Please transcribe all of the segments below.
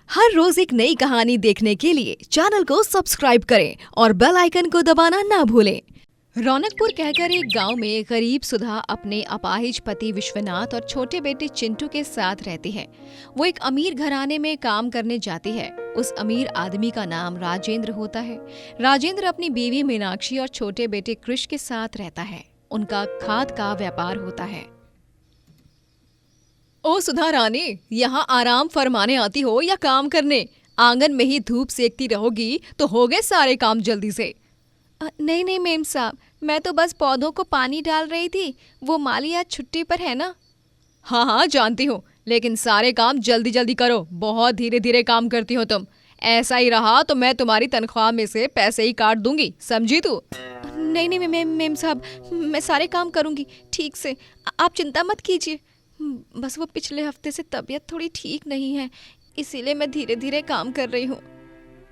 हर रोज एक नई कहानी देखने के लिए चैनल को सब्सक्राइब करें और बेल आइकन को दबाना ना भूलें। रौनकपुर कहकर एक गांव में गरीब सुधा अपने अपाहिज पति विश्वनाथ और छोटे बेटे चिंटू के साथ रहती है। वो एक अमीर घराने में काम करने जाती है। उस अमीर आदमी का नाम राजेंद्र होता है। राजेंद्र अपनी बीवी मीनाक्षी और छोटे बेटे कृष के साथ रहता है। उनका खाद का व्यापार होता है। ओ सुधा रानी, यहाँ आराम फरमाने आती हो या काम करने? आंगन में ही धूप सेकती रहोगी तो हो गए सारे काम जल्दी से। नहीं नहीं मेम साहब, मैं तो बस पौधों को पानी डाल रही थी। वो माली आज छुट्टी पर है ना। हाँ हाँ जानती हूँ, लेकिन सारे काम जल्दी जल्दी करो। बहुत धीरे धीरे काम करती हो तुम। ऐसा ही रहा तो मैं तुम्हारी तनख्वाह में से पैसे ही काट दूंगी, समझी तू? नहीं नहीं मेम साहब, मैं सारे काम करूंगी ठीक से, आप चिंता मत कीजिए। बस वो पिछले हफ्ते से तबीयत थोड़ी ठीक नहीं है, इसीलिए मैं धीरे धीरे काम कर रही हूँ।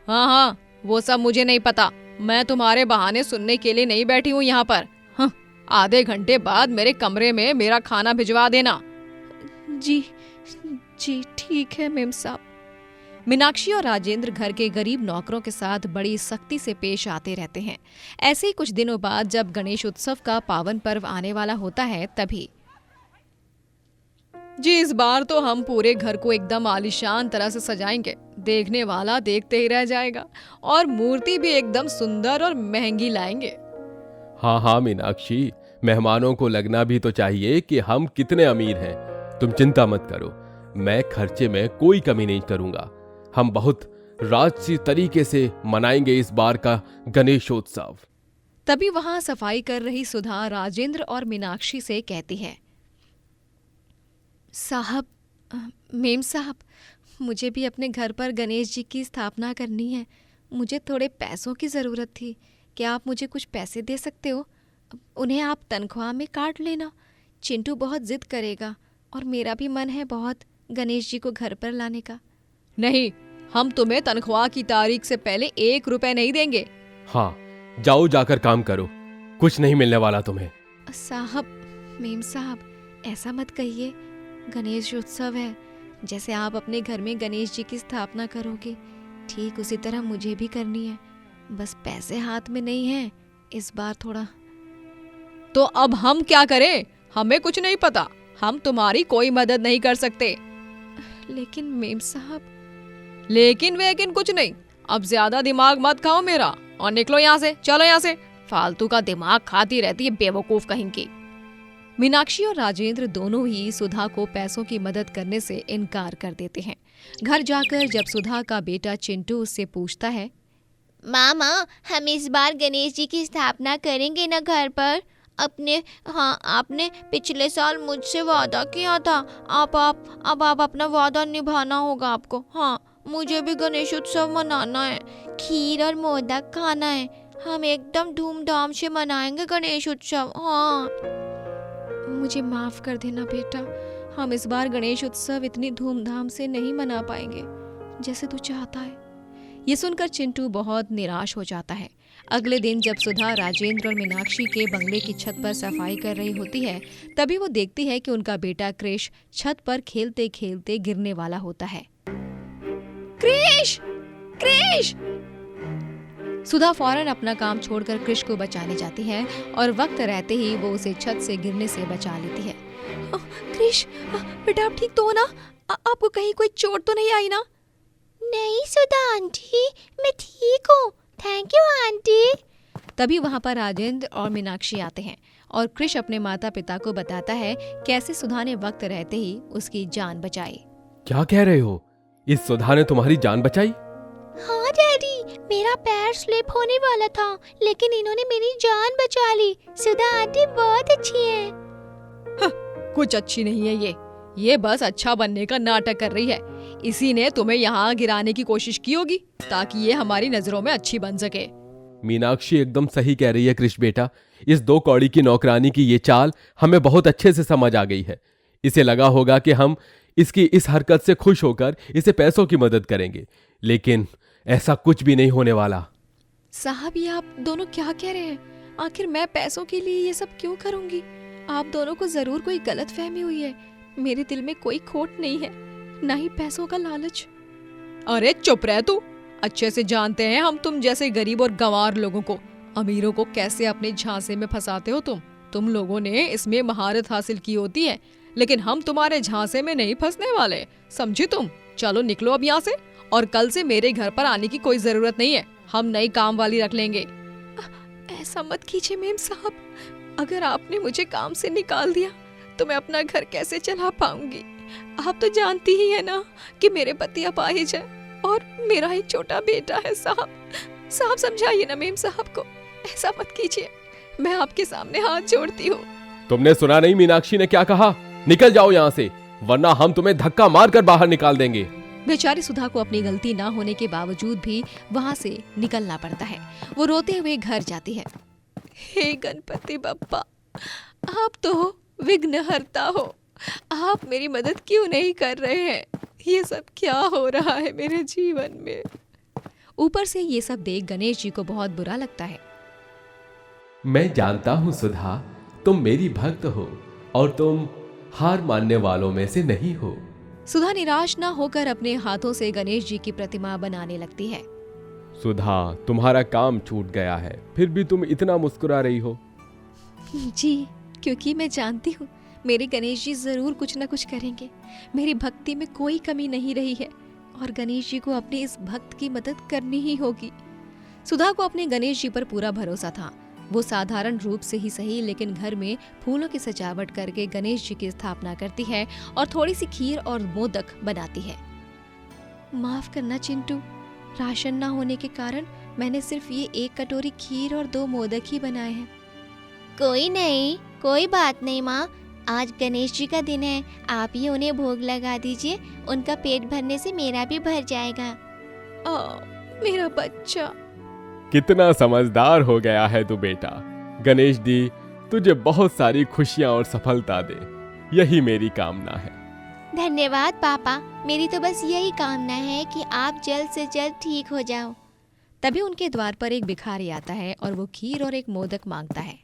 हाँ हाँ, वो सब मुझे नहीं पता। मैं तुम्हारे बहाने सुनने के लिए नहीं बैठी हूँ यहाँ पर। हाँ, आधे घंटे बाद मेरे कमरे में मेरा खाना भिजवा देना। जी जी ठीक है मेम साहब। मीनाक्षी और राजेंद्र घर के गरीब नौकरों के साथ बड़ी सख्ती से पेश आते रहते हैं। ऐसे ही कुछ दिनों बाद जब गणेश उत्सव का पावन पर्व आने वाला होता है, तभी जी इस बार तो हम पूरे घर को एकदम आलीशान तरह से सजाएंगे। देखने वाला देखते ही रह जाएगा। और मूर्ति भी एकदम सुंदर और महंगी लाएंगे। हाँ हाँ मीनाक्षी, मेहमानों को लगना भी तो चाहिए कि हम कितने अमीर हैं। तुम चिंता मत करो, मैं खर्चे में कोई कमी नहीं करूंगा। हम बहुत राजसी तरीके से मनाएंगे इस बार का गणेशोत्सव। तभी वहां सफाई कर रही सुधा राजेंद्र और मीनाक्षी से कहती है, साहब, मेम साहब, मुझे भी अपने घर पर गणेश जी की स्थापना करनी है। मुझे थोड़े पैसों की ज़रूरत थी। क्या आप मुझे कुछ पैसे दे सकते हो? उन्हें आप तनख्वाह में काट लेना। चिंटू बहुत जिद करेगा और मेरा भी मन है बहुत गणेश जी को घर पर लाने का। नहीं, हम तुम्हें तनख्वाह की तारीख से पहले 1 रुपए नहीं देंगे। हाँ, जाओ जाकर काम करो, कुछ नहीं मिलने वाला तुम्हें। साहब, मेम साहब, ऐसा मत कहिए। गणेश उत्सव है, जैसे आप अपने घर में गणेश जी की स्थापना करोगे, ठीक उसी तरह मुझे भी करनी है। बस पैसे हाथ में नहीं है इस बार थोड़ा। तो अब हम क्या करें? हमें कुछ नहीं पता। हम तुम्हारी कोई मदद नहीं कर सकते। लेकिन मेम साहब। लेकिन वेकिन कुछ नहीं। अब ज्यादा दिमाग मत खाओ मेरा और निकलो यहाँ से। चलो यहाँ से, फालतू का दिमाग खाती रहती है बेवकूफ कहीं की। मीनाक्षी और राजेंद्र दोनों ही सुधा को पैसों की मदद करने से इनकार कर देते हैं। घर जाकर जब सुधा का बेटा चिंटू उससे पूछता है, मामा, हम इस बार गणेश जी की स्थापना करेंगे ना घर पर? आपने पिछले साल मुझसे वादा किया था। अब आप अपना वादा निभाना होगा आपको। हाँ, मुझे भी गणेश उत्सव मनाना है। खीर और मोदक खाना है। हम एकदम धूमधाम से मनाएंगे गणेश उत्सव। हाँ, मुझे माफ कर देना बेटा, हम इस बार गणेश उत्सव इतनी धूमधाम से नहीं मना पाएंगे जैसे तू चाहता है। ये सुनकर चिंटू बहुत निराश हो जाता है। अगले दिन जब सुधा राजेंद्र और मीनाक्षी के बंगले की छत पर सफाई कर रही होती है, तभी वो देखती है कि उनका बेटा कृष छत पर खेलते खेलते गिरने वाला होता है। कृष! कृष! सुधा फौरन अपना काम छोड़कर कृष को बचाने जाती है और वक्त रहते ही वो उसे छत से गिरने से बचा लेती है। कृष, बेटा आप ठीक तो हो ना? आपको कहीं कोई चोट तो नहीं आई ना? नहीं सुधा आंटी, मैं ठीक हूँ। Thank you aunty. तभी वहाँ पर राजेंद्र और मीनाक्षी आते हैं और कृष अपने माता पिता को बताता है कैसे सुधा ने वक्त रहते ही उसकी जान बचाई। क्या कह रहे हो? इस सुधा ने तुम्हारी जान बचाई? हाँ डैडी, मेरा पैर स्लिप होने वाला था, लेकिन इन्होंने मेरी जान बचा ली। सुधा आंटी बहुत अच्छी है। कुछ अच्छी नहीं है ये बस अच्छा बनने का नाटक कर रही है। इसी ने तुम्हें यहाँ गिराने की कोशिश की होगी ताकि ये हमारी नजरों में अच्छी बन सके। मीनाक्षी एकदम सही कह रही है कृष बेटा। इस 2 कौड़ी की नौकरानी की ये चाल हमें बहुत अच्छे से समझ आ गई है। इसे लगा होगा कि हम इसकी इस हरकत से खुश होकर इसे पैसों की मदद करेंगे, लेकिन ऐसा कुछ भी नहीं होने वाला। साहब, ये आप दोनों क्या कह रहे हैं? आखिर मैं पैसों के लिए ये सब क्यों करूंगी? आप दोनों को जरूर कोई गलतफहमी हुई है। मेरे दिल में कोई खोट नहीं है, ना ही पैसों का लालच। अरे चुप रह तू। अच्छे से जानते हैं हम तुम जैसे गरीब और गंवार लोगों को, अमीरों को कैसे अपने झांसे में फंसाते हो तुम लोगों ने इसमें महारत हासिल की होती है, लेकिन हम तुम्हारे झांसे में नहीं फंसने वाले, समझी तुम। चलो निकलो अब यहाँ से, और कल से मेरे घर पर आने की कोई जरूरत नहीं है, हम नई काम वाली रख लेंगे। ऐसा मत कीजिए मेम साहब, अगर आपने मुझे काम से निकाल दिया तो मैं अपना घर कैसे चला पाऊंगी। आप तो जानती ही है ना कि मेरे पति अपाहिज है और मेरा एक छोटा बेटा है। साहब समझाइए ना मेम साहब को, ऐसा मत कीजिए, मैं आपके सामने हाथ जोड़ती हूँ। तुमने सुना नहीं मीनाक्षी ने क्या कहा? निकल जाओ यहाँ से, वरना हम तुम्हें धक्का मारकर बाहर निकाल देंगे। बेचारी सुधा को अपनी गलती ना होने के बावजूद भी वहाँ से निकलना पड़ता है। वो रोते हुए घर जाती है। हे गणपति बप्पा, आप तो विघ्नहर्ता हो, आप मेरी मदद क्यों नहीं कर रहे हैं? ये सब क्या हो रहा है मेरे जीवन में? ऊपर से ये सब देख गणेश जी को बहुत बुरा लगता है। मैं जानता हूँ सुधा, तुम मेरी भक्त हो और तुम हार मानने वालों में से नहीं हो। सुधा निराश ना होकर अपने हाथों से गणेश जी की प्रतिमा बनाने लगती है। सुधा, तुम्हारा काम छूट गया है, फिर भी तुम इतना मुस्कुरा रही हो। जी, क्योंकि मैं जानती हूँ मेरे गणेश जी जरूर कुछ न कुछ करेंगे। मेरी भक्ति में कोई कमी नहीं रही है और गणेश जी को अपने इस भक्त की मदद करनी ही होगी। सुधा को अपने गणेश जी पर पूरा भरोसा था। वो साधारण रूप से ही सही, लेकिन घर में फूलों की सजावट करके गणेश जी की स्थापना करती है और थोड़ी सी खीर और मोदक बनाती है। माफ करना चिंटू, राशन ना होने के कारण मैंने सिर्फ ये 1 कटोरी खीर और 2 मोदक ही बनाए हैं। कोई नहीं, कोई बात नहीं माँ, आज गणेश जी का दिन है, आप ही उन्हें भोग लगा दीजिए, उनका पेट भरने से मेरा भी भर जाएगा। मेरा बच्चा। कितना समझदार हो गया है तू बेटा। गणेश जी तुझे बहुत सारी खुशियां और सफलता दे, यही मेरी कामना है। धन्यवाद पापा, मेरी तो बस यही कामना है कि आप जल्द से जल्द ठीक हो जाओ। तभी उनके द्वार पर एक भिखारी आता है और वो खीर और 1 मोदक मांगता है।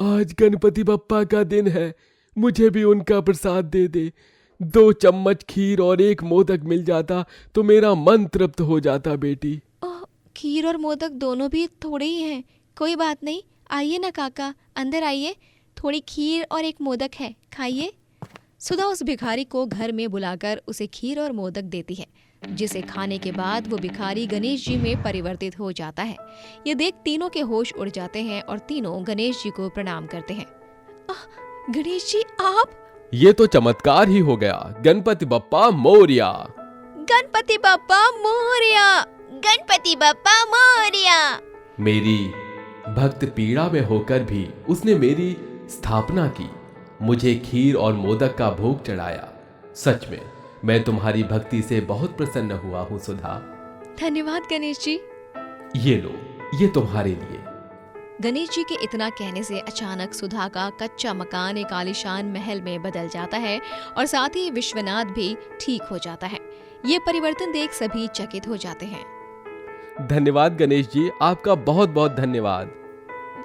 आज गणपति बप्पा का दिन है, मुझे भी उनका प्रसाद दे दे। 2 चम्मच खीर और 1 मोदक मिल जाता तो मेरा मन तृप्त हो जाता बेटी। खीर और मोदक दोनों भी थोड़े ही हैं, कोई बात नहीं, आइए ना काका, अंदर आइए, थोड़ी खीर और 1 मोदक है, खाइए। सुधा उस भिखारी को घर में बुलाकर उसे खीर और मोदक देती है, जिसे खाने के बाद वो भिखारी गणेश जी में परिवर्तित हो जाता है। ये देख तीनों के होश उड़ जाते हैं और तीनों गणेश जी को प्रणाम करते हैं। गणेश जी आप? ये तो चमत्कार ही हो गया। गणपति बप्पा मोरया। गणपति बप्पा मोरया। गणपति बप्पा मोरया। मेरी भक्त पीड़ा में होकर भी उसने मेरी स्थापना की, मुझे खीर और मोदक का भोग चढ़ाया। सच में मैं तुम्हारी भक्ति से बहुत प्रसन्न हुआ हूँ सुधा। धन्यवाद गणेश जी। ये लो, ये तुम्हारे लिए। गणेश जी के इतना कहने से अचानक सुधा का कच्चा मकान एक आलीशान महल में बदल जाता है और साथ ही विश्वनाथ भी ठीक हो जाता है। ये परिवर्तन देख सभी चकित हो जाते हैं। धन्यवाद गणेश जी, आपका बहुत बहुत धन्यवाद।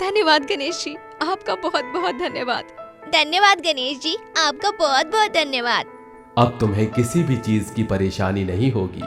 धन्यवाद गणेश जी, आपका बहुत बहुत धन्यवाद। धन्यवाद गणेश जी, आपका बहुत बहुत धन्यवाद। अब तुम्हें किसी भी चीज की परेशानी नहीं होगी।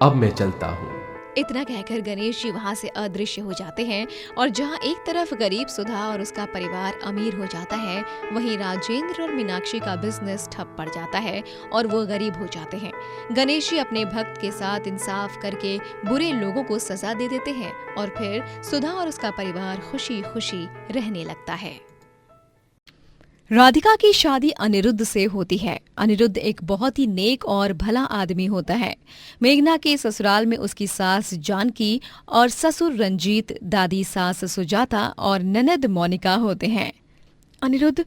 अब मैं चलता हूँ। इतना कहकर गणेश जी वहाँ से अदृश्य हो जाते हैं और जहाँ एक तरफ गरीब सुधा और उसका परिवार अमीर हो जाता है, वहीं राजेंद्र और मीनाक्षी का बिजनेस ठप पड़ जाता है और वो गरीब हो जाते हैं। गणेश जी अपने भक्त के साथ इंसाफ करके बुरे लोगों को सजा दे देते हैं और फिर सुधा और उसका परिवार खुशी खुशी रहने लगता है। राधिका की शादी अनिरुद्ध से होती है। अनिरुद्ध एक बहुत ही नेक और भला आदमी होता है। मेघना के ससुराल में उसकी सास जानकी और ससुर रंजीत, दादी सास सुजाता और ननद मोनिका होते हैं। अनिरुद्ध,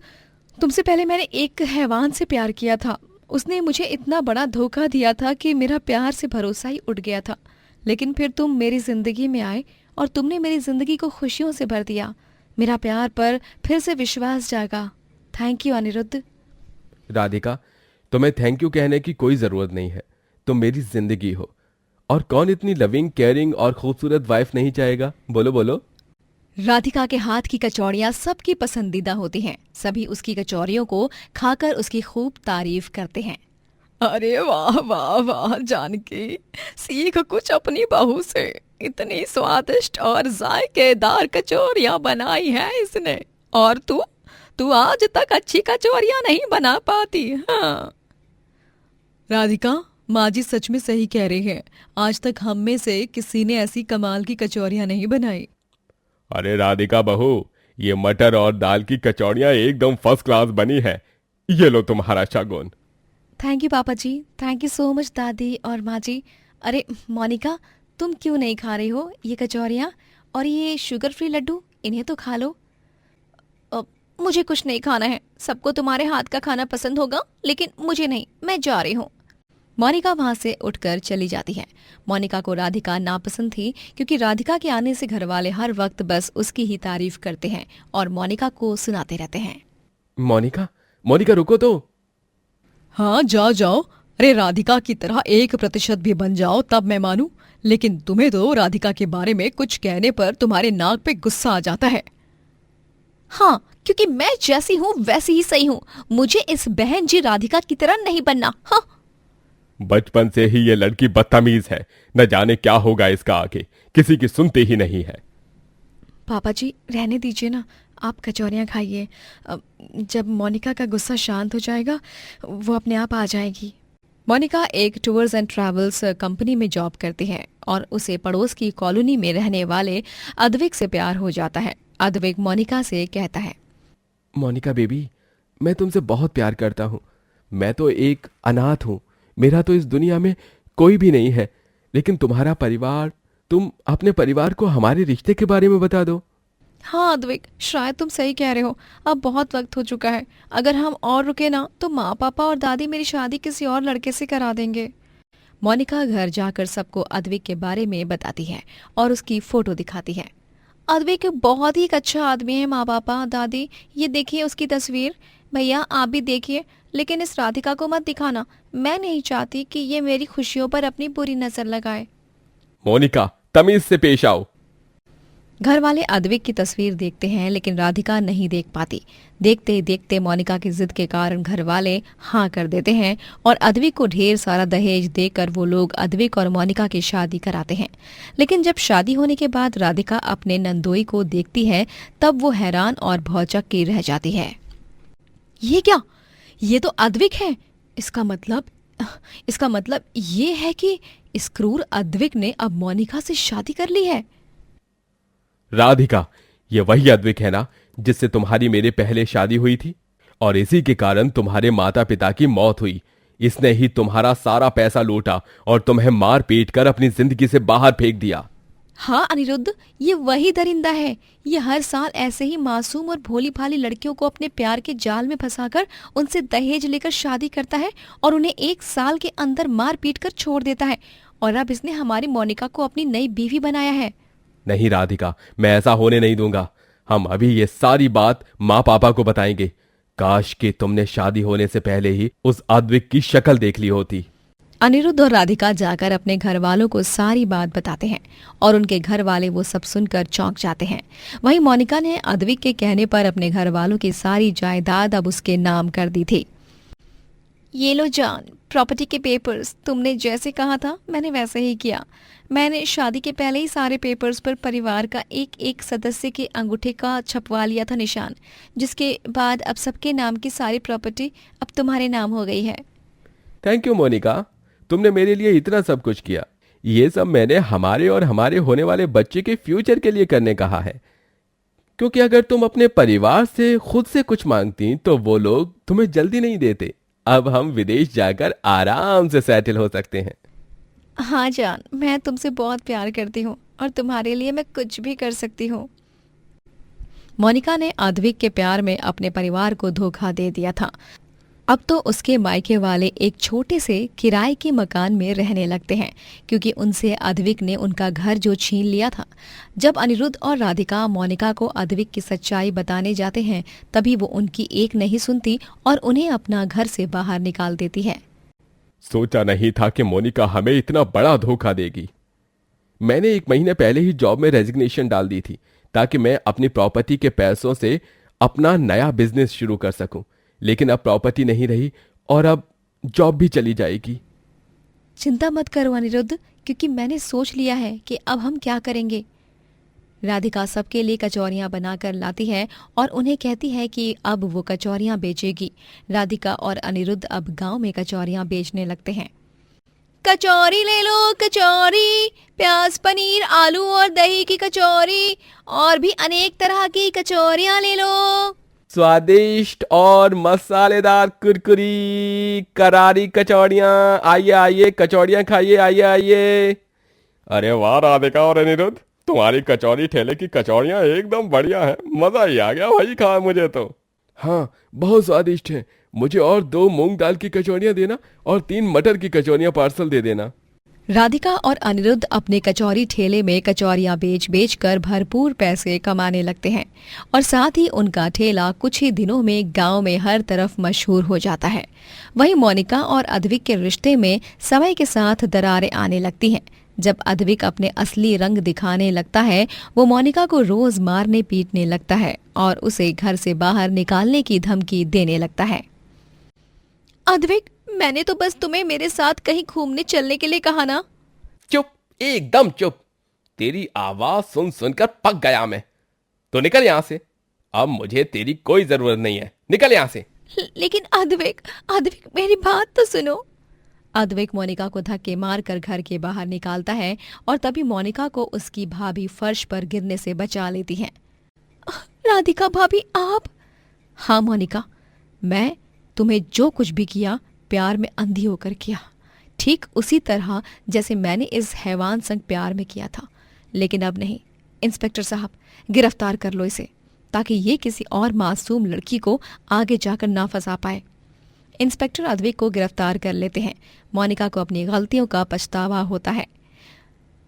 तुमसे पहले मैंने एक हैवान से प्यार किया था। उसने मुझे इतना बड़ा धोखा दिया था कि मेरा प्यार से भरोसा ही उठ गया था। लेकिन फिर तुम मेरी जिंदगी में आए और तुमने मेरी जिंदगी को खुशियों से भर दिया। मेरा प्यार पर फिर से विश्वास जागा। Thank you Anirudh. राधिका, तुम्हें थैंक यू कहने की कोई जरूरत नहीं है। तुम मेरी जिंदगी हो और कौन इतनी लविंग, केयरिंग और खूबसूरत वाइफ नहीं चाहेगा? बोलो बोलो। राधिका के हाथ की कचौड़ियाँ सबकी पसंदीदा होती हैं। सभी उसकी कचौड़ियों को खाकर उसकी खूब तारीफ करते हैं। अरे वाह वाह वाह जानकी, सीख कुछ अपनी बहू से। इतनी स्वादिष्ट और जायकेदार कचौरियां बनाई है इसने, और तू तू आज तक अच्छी कचौरियां नहीं बना पाती। हाँ राधिका, माँ जी सच में सही कह रही है। आज तक हम में से किसी ने ऐसी कमाल की कचौरियां नहीं बनाई। अरे राधिका बहू, ये मटर और दाल की कचौड़ियाँ एकदम फर्स्ट क्लास बनी है। ये लो तुम्हारा शगुन। थैंक यू पापा जी, थैंक यू सो मच दादी और माँ जी। अरे मोनिका, तुम क्यों नहीं खा रही हो ये कचौरियाँ और ये शुगर फ्री लड्डू? इन्हें तो खा लो। मुझे कुछ नहीं खाना है। सबको तुम्हारे हाथ का खाना पसंद होगा, लेकिन मुझे नहीं। मैं जा रही हूँ। मोनिका वहां से उठकर चली जाती है। मोनिका को राधिका नापसंद थी, क्योंकि राधिका के आने से घरवाले हर वक्त बस उसकी ही तारीफ करते हैं और मोनिका को सुनाते रहते हैं। मोनिका, मोनिका रुको तो। हाँ जाओ जाओ। अरे राधिका की तरह 1% भी बन जाओ तब मैं मानूं, लेकिन तुम्हें तो राधिका के बारे में कुछ कहने पर तुम्हारे नाक पे गुस्सा आ जाता है। हाँ, क्योंकि मैं जैसी हूँ वैसी ही सही हूँ। मुझे इस बहन जी राधिका की तरह नहीं बनना। हाँ, बचपन से ही ये लड़की बदतमीज है। न जाने क्या होगा इसका आगे, किसी की सुनती ही नहीं है। पापा जी रहने दीजिए ना, आप कचौरियाँ खाइए। जब मोनिका का गुस्सा शांत हो जाएगा वो अपने आप आ जाएगी। मोनिका एक टूर्स एंड ट्रैवल्स कंपनी में जॉब करती है और उसे पड़ोस की कॉलोनी में रहने वाले अद्विक से प्यार हो जाता है। अद्विक मोनिका से कहता है, मोनिका बेबी, मैं तुमसे बहुत प्यार करता हूँ। मैं तो एक अनाथ हूँ, मेरा तो इस दुनिया में कोई भी नहीं है। लेकिन तुम्हारा परिवार, तुम अपने परिवार को हमारे रिश्ते के बारे में बता दो। हाँ अद्विक, शायद तुम सही कह रहे हो। अब बहुत वक्त हो चुका है। अगर हम और रुके ना तो माँ पापा और दादी मेरी शादी किसी और लड़के से करा देंगे। मोनिका घर जाकर सबको अद्विक के बारे में बताती है और उसकी फोटो दिखाती है। अद्विक बहुत ही एक अच्छा आदमी है। माँ पापा दादी, ये देखिए उसकी तस्वीर। भैया आप भी देखिए, लेकिन इस राधिका को मत दिखाना। मैं नहीं चाहती कि ये मेरी खुशियों पर अपनी बुरी नजर लगाए। मोनिका, तमीज से पेश आओ। घर वाले अद्विक की तस्वीर देखते हैं, लेकिन राधिका नहीं देख पाती। देखते ही देखते मोनिका की जिद के कारण घर वाले हाँ कर देते हैं और अद्विक को ढेर सारा दहेज देकर वो लोग अद्विक और मोनिका की शादी कराते हैं। लेकिन जब शादी होने के बाद राधिका अपने नंदोई को देखती है, तब वो हैरान और भौचक्की रह जाती है। ये क्या? ये तो अद्विक है। इसका मतलब ये है कि इस क्रूर अद्विक ने अब मोनिका से शादी कर ली है। राधिका, ये वही अद्विक है ना जिससे तुम्हारी मेरे पहले शादी हुई थी, और इसी के कारण तुम्हारे माता पिता की मौत हुई। इसने ही तुम्हारा सारा पैसा लूटा और तुम्हें मार पीट कर अपनी जिंदगी से बाहर फेंक दिया। हाँ अनिरुद्ध, ये वही दरिंदा है। ये हर साल ऐसे ही मासूम और भोली भाली लड़कियों को अपने प्यार के जाल में फंसाकर उनसे दहेज लेकर शादी करता है और उन्हें 1 साल के अंदर मार पीट कर छोड़ देता है। और अब इसने हमारी मोनिका को अपनी नई बीवी बनाया है। नहीं राधिका, मैं ऐसा होने नहीं दूंगा। हम अभी ये सारी बात माँ पापा को बताएंगे। काश कि तुमने शादी होने से पहले ही उस अद्विक की शक्ल देख ली होती। अनिरुद्ध और राधिका जाकर अपने घर वालों को सारी बात बताते हैं और उनके घर वाले वो सब सुनकर चौंक जाते हैं। वहीं मोनिका ने अद्विक के कहने पर अपने घर वालों की सारी जायदाद अब उसके नाम कर दी थी। ये लो जान, प्रॉपर्टी के पेपर्स। तुमने जैसे कहा था मैंने वैसे ही किया। मैंने शादी के पहले ही सारे पेपर्स पर परिवार का एक एक सदस्य के अंगूठे का छपवा लिया था निशान, जिसके बाद अब सबके नाम की सारी प्रॉपर्टी अब तुम्हारे नाम हो गई है। थैंक यू मोनिका, तुमने मेरे लिए इतना सब कुछ किया। ये सब मैंने हमारे और हमारे होने वाले बच्चे के फ्यूचर के लिए करने कहा है, क्योंकि अगर तुम अपने परिवार से खुद से कुछ मांगती तो वो लोग तुम्हें जल्दी नहीं देते। अब हम विदेश जाकर आराम से सेटल हो सकते हैं। हाँ जान, मैं तुमसे बहुत प्यार करती हूँ और तुम्हारे लिए मैं कुछ भी कर सकती हूँ। मोनिका ने अद्विक के प्यार में अपने परिवार को धोखा दे दिया था। अब तो उसके मायके वाले एक छोटे से किराए के मकान में रहने लगते हैं, क्योंकि उनसे अद्विक ने उनका घर जो छीन लिया था। जब अनिरुद्ध और राधिका मोनिका को अद्विक की सच्चाई बताने जाते हैं, तभी वो उनकी एक नहीं सुनती और उन्हें अपना घर से बाहर निकाल देती है। सोचा नहीं था कि मोनिका हमें इतना बड़ा धोखा देगी। मैंने 1 महीने पहले ही जॉब में रेजिग्नेशन डाल दी थी, ताकि मैं अपनी प्रॉपर्टी के पैसों से अपना नया बिजनेस शुरू कर सकूं। लेकिन अब प्रॉपर्टी नहीं रही और अब जॉब भी चली जाएगी। चिंता मत करो अनिरुद्ध, क्योंकि मैंने सोच लिया है कि अब हम क्या करेंगे। राधिका सबके लिए कचौरियां बनाकर लाती है और उन्हें कहती है कि अब वो कचौरियां बेचेगी। राधिका और अनिरुद्ध अब गांव में कचौरियां बेचने लगते हैं। कचौरी ले लो कचौरी, प्याज पनीर आलू और दही की कचौरी, और भी अनेक तरह की कचौरियां ले लो। स्वादिष्ट और मसालेदार कुरकुरी करारी कचौड़ियाँ, आइए आइए कचौड़ियाँ खाइए, आइए आइए। अरे वाह राधिका और अनिरुद्ध, तुम्हारी कचौरी ठेले की कचौड़ियाँ एकदम बढ़िया है, मजा ही आ गया भाई खा मुझे तो। हाँ बहुत स्वादिष्ट है, मुझे और 2 मूंग दाल की कचौड़ियाँ देना और 3 मटर की कचौड़ियाँ पार्सल दे देना। राधिका और अनिरुद्ध अपने कचौरी ठेले में कचौरियां बेच बेच कर भरपूर पैसे कमाने लगते हैं और साथ ही उनका ठेला कुछ ही दिनों में गांव में हर तरफ मशहूर हो जाता है। वहीं मोनिका और अद्विक के रिश्ते में समय के साथ दरारें आने लगती हैं। जब अद्विक अपने असली रंग दिखाने लगता है, वो मोनिका को रोज मारने पीटने लगता है और उसे घर से बाहर निकालने की धमकी देने लगता है। अद्विक, मैंने तो बस तुम्हें मेरे साथ कहीं घूमने चलने के लिए कहा ना। चुप, एकदम चुप। तेरी आवाज सुन सुनकर पक गया मैं। तो निकल यहाँ से, अब मुझे तेरी कोई जरूरत नहीं है, निकल यहाँ से। लेकिन अद्विक, अद्विक मेरी बात तो सुनो। अद्विक मोनिका को धक्के मारकर घर के बाहर निकालता है और तभी मोनिका को उसकी भाभी फर्श पर गिरने से बचा लेती है। राधिका भाभी, आप? हाँ मोनिका, मैं तुम्हें जो कुछ भी किया प्यार में अंधी होकर किया, ठीक उसी तरह जैसे मैंने इस हैवान संग प्यार में किया था। लेकिन अब नहीं। इंस्पेक्टर साहब, गिरफ्तार कर लो इसे, ताकि ये किसी और मासूम लड़की को आगे जाकर ना फंसा पाए। इंस्पेक्टर अद्विक को गिरफ्तार कर लेते हैं। मोनिका को अपनी गलतियों का पछतावा होता है।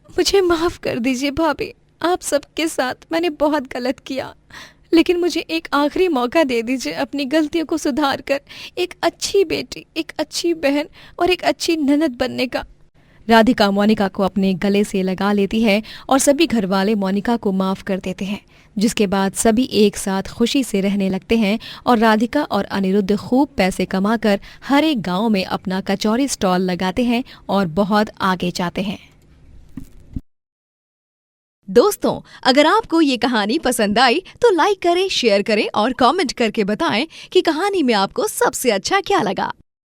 मुझे माफ कर दीजिए भाभी, आप सबके साथ मैंने बहुत गलत किया, लेकिन मुझे एक आखिरी मौका दे दीजिए अपनी गलतियों को सुधार कर एक अच्छी बेटी, एक अच्छी बहन और एक अच्छी ननद बनने का। राधिका मोनिका को अपने गले से लगा लेती है और सभी घर वाले मोनिका को माफ कर देते हैं, जिसके बाद सभी एक साथ खुशी से रहने लगते हैं और राधिका और अनिरुद्ध खूब पैसे कमाकर हर एक गांव में अपना कचौरी स्टॉल लगाते हैं और बहुत आगे जाते हैं। दोस्तों, अगर आपको ये कहानी पसंद आई तो लाइक करें, शेयर करें और कमेंट करके बताएं कि कहानी में आपको सबसे अच्छा क्या लगा।